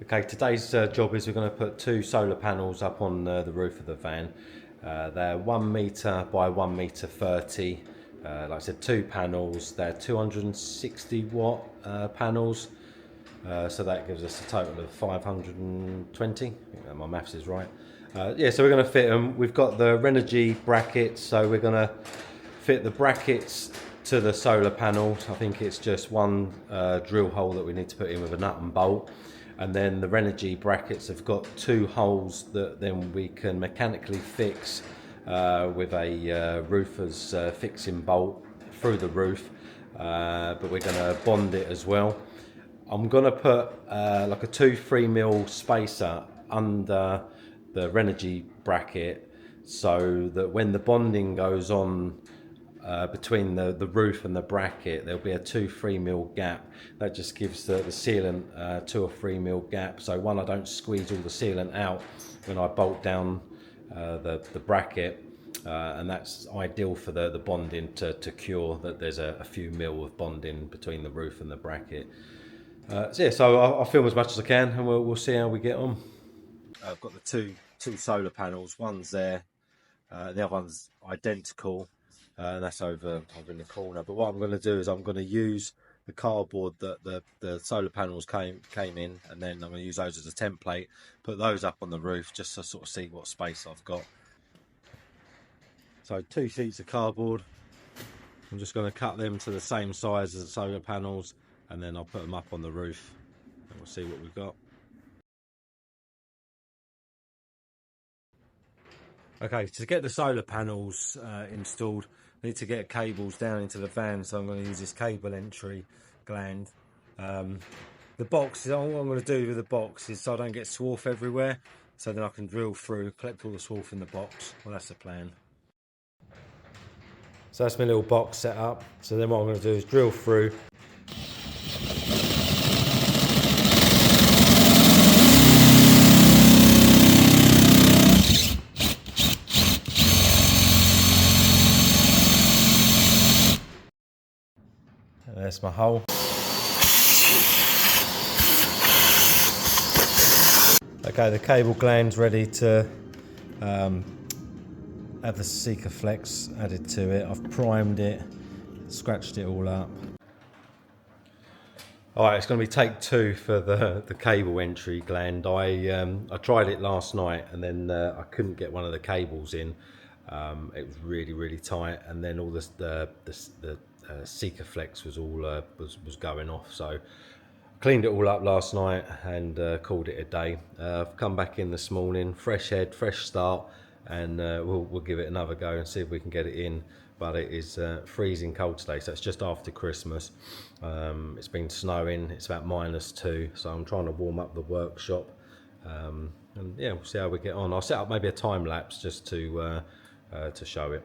Okay, today's job is we're going to put two solar panels up on the roof of the van. They're 1 metre by 1 metre 30. Like I said, two panels. They're 260 watt panels. So that gives us a total of 520. I think my maths is right. Yeah, so we're going to fit them. We've got the Renogy brackets, so we're going to fit the brackets to the solar panels. I think it's just one drill hole that we need to put in with a nut and bolt. And then the Renogy brackets have got two holes that then we can mechanically fix with a roofer's fixing bolt through the roof. But we're going to bond it as well. I'm going to put like a 2-3mm spacer under the Renogy bracket so that when the bonding goes on between the roof and the bracket, there'll be a 2-3mm gap. That just gives the sealant 2 or 3mm gap. So one, I don't squeeze all the sealant out when I bolt down the bracket. And that's ideal for the bonding to cure that there's a few mil of bonding between the roof and the bracket. So yeah, so I'll film as much as I can, and we'll see how we get on. I've got the two solar panels. One's there, the other one's identical, and that's over in the corner. But what I'm going to do is I'm going to use the cardboard that the solar panels came in, and then I'm going to use those as a template. Put those up on the roof just to sort of see what space I've got. So 2 sheets of cardboard. I'm just going to cut them to the same size as the solar panels, and then I'll put them up on the roof and we'll see what we've got. Okay, to get the solar panels installed, I need to get cables down into the van, so I'm going to use this cable entry gland. The box, what I'm going to do with the box is so I don't get swarf everywhere, so then I can drill through, collect all the swarf in the box. Well, that's the plan. So that's my little box set up. So then what I'm going to do is drill through. There's my hole. Okay, the cable gland's ready to have the Seeker Flex added to it. I've primed it, scratched it all up. Alright, it's going to be take 2 for the cable entry gland. I tried it last night and then I couldn't get one of the cables in. It was really tight, and then all the Seeker Flex was all was going off. So cleaned it all up last night and called it a day. I've come back in this morning, fresh head, fresh start, and we'll give it another go and see if we can get it in. But it is freezing cold today, so it's just after Christmas. It's been snowing, it's about -2, so I'm trying to warm up the workshop. And yeah, we'll see how we get on. I'll set up maybe a time lapse just to show it.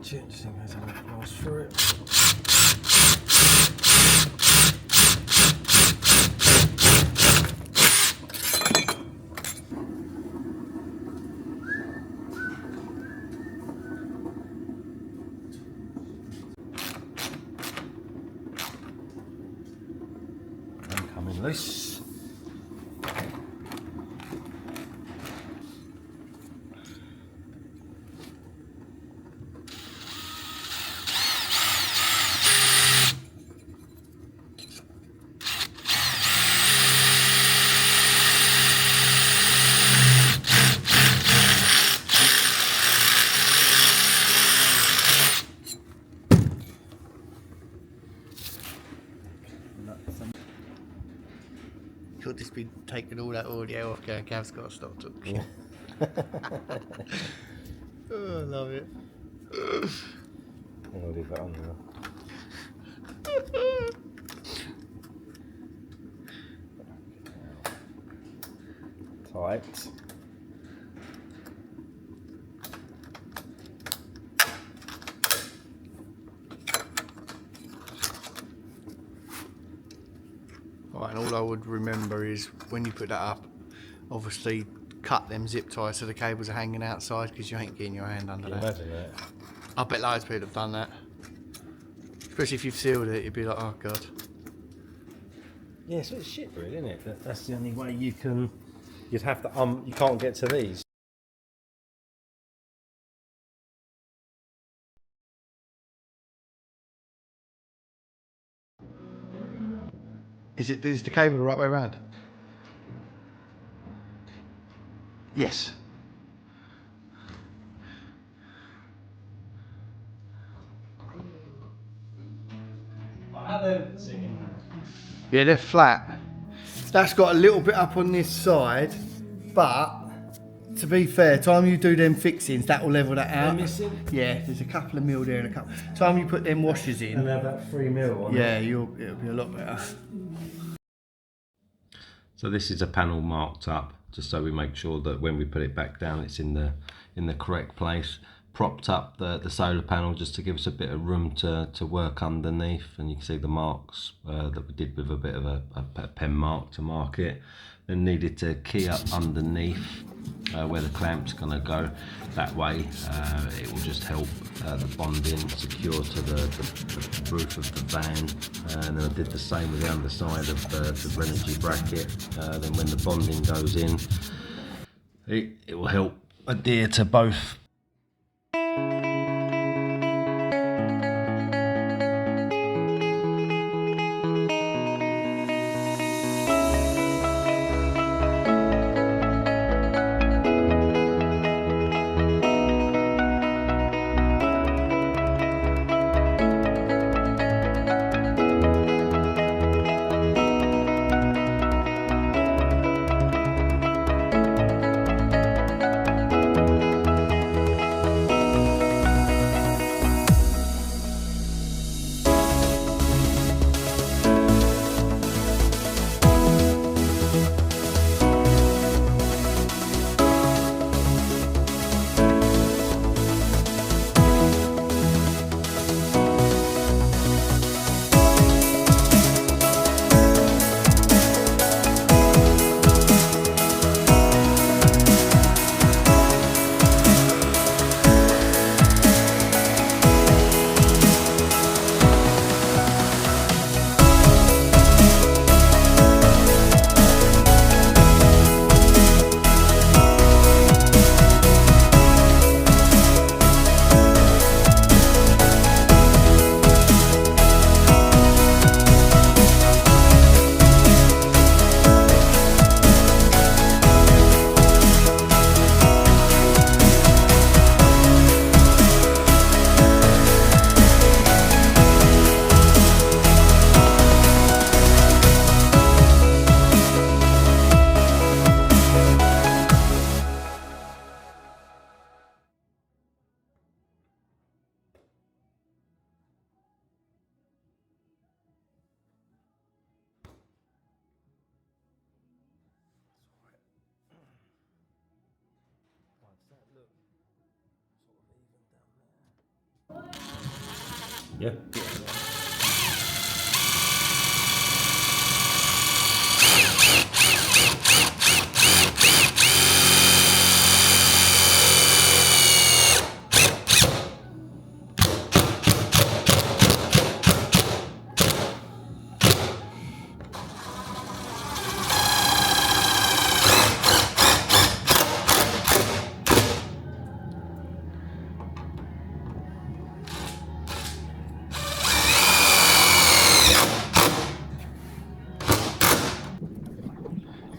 Just in case I don't pass through it. And coming loose. been taking all that audio off. Going, Gav's got to stop talking. Oh, I love it. I'll leave that on there. Tight. Right, and all I would remember is when you put that up, obviously cut them zip ties so the cables are hanging outside because you ain't getting your hand under that. Imagine that. I bet loads of people have done that. Especially if you've sealed it, you'd be like, oh god. Yeah, so it's shit really, isn't it? That's the only way you can... You'd have to... you can't get to these. Is the cable the right way around? Yes. Yeah, they're flat. That's got a little bit up on this side, but to be fair, time you do them fixings, that will level that out. They're missing? Yeah, there's a couple of mil there and a couple. Time you put them washers in, And have that 3 mil on yeah, it. it'll be a lot better. So this is a panel marked up, just so we make sure that when we put it back down, it's in the correct place. Propped up the solar panel just to give us a bit of room to work underneath, and you can see the marks that we did with a bit of a pen mark to mark it. Then needed to key up underneath where the clamp's going to go. That way it will just help the bonding secure to the roof of the van. And then I did the same with the underside of the Renogy bracket. Then when the bonding goes in, it will help adhere to both. Yeah.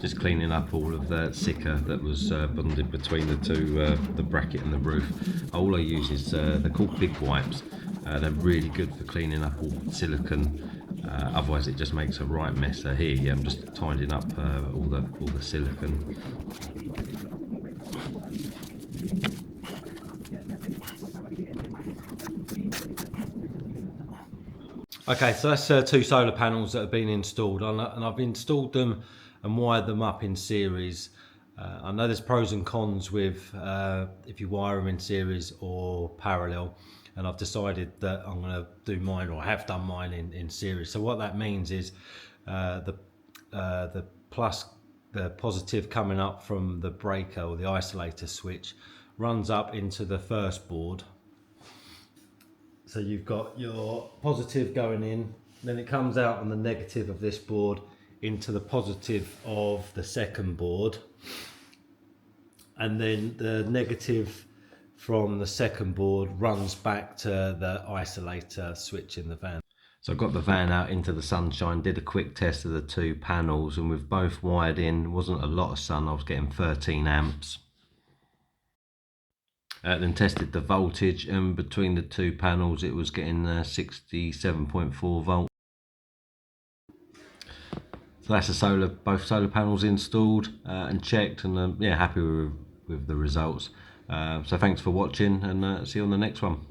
Just cleaning up all of the sicca that was bonded between the two, the bracket and the roof. All I use is, they're called big wipes. They're really good for cleaning up all silicone Otherwise it just makes a right mess. So here, yeah, I'm just tidying up all the silicone. Okay, so that's 2 solar panels that have been installed, and I've installed them and wired them up in series. I know there's pros and cons with if you wire them in series or parallel, and I've decided that I'm going to do mine, or have done mine, in series. So what that means is the positive coming up from the breaker or the isolator switch runs up into the first board. So you've got your positive going in, then it comes out on the negative of this board into the positive of the second board, and then the negative from the second board runs back to the isolator switch in the van. So I got the van out into the sunshine, did a quick test of the 2 panels, and with both wired in, wasn't a lot of sun, I was getting 13 amps. Then tested the voltage, and between the 2 panels it was getting 67.4 volt. So that's both solar panels installed and checked, and yeah, happy with the results. So thanks for watching, and see you on the next one.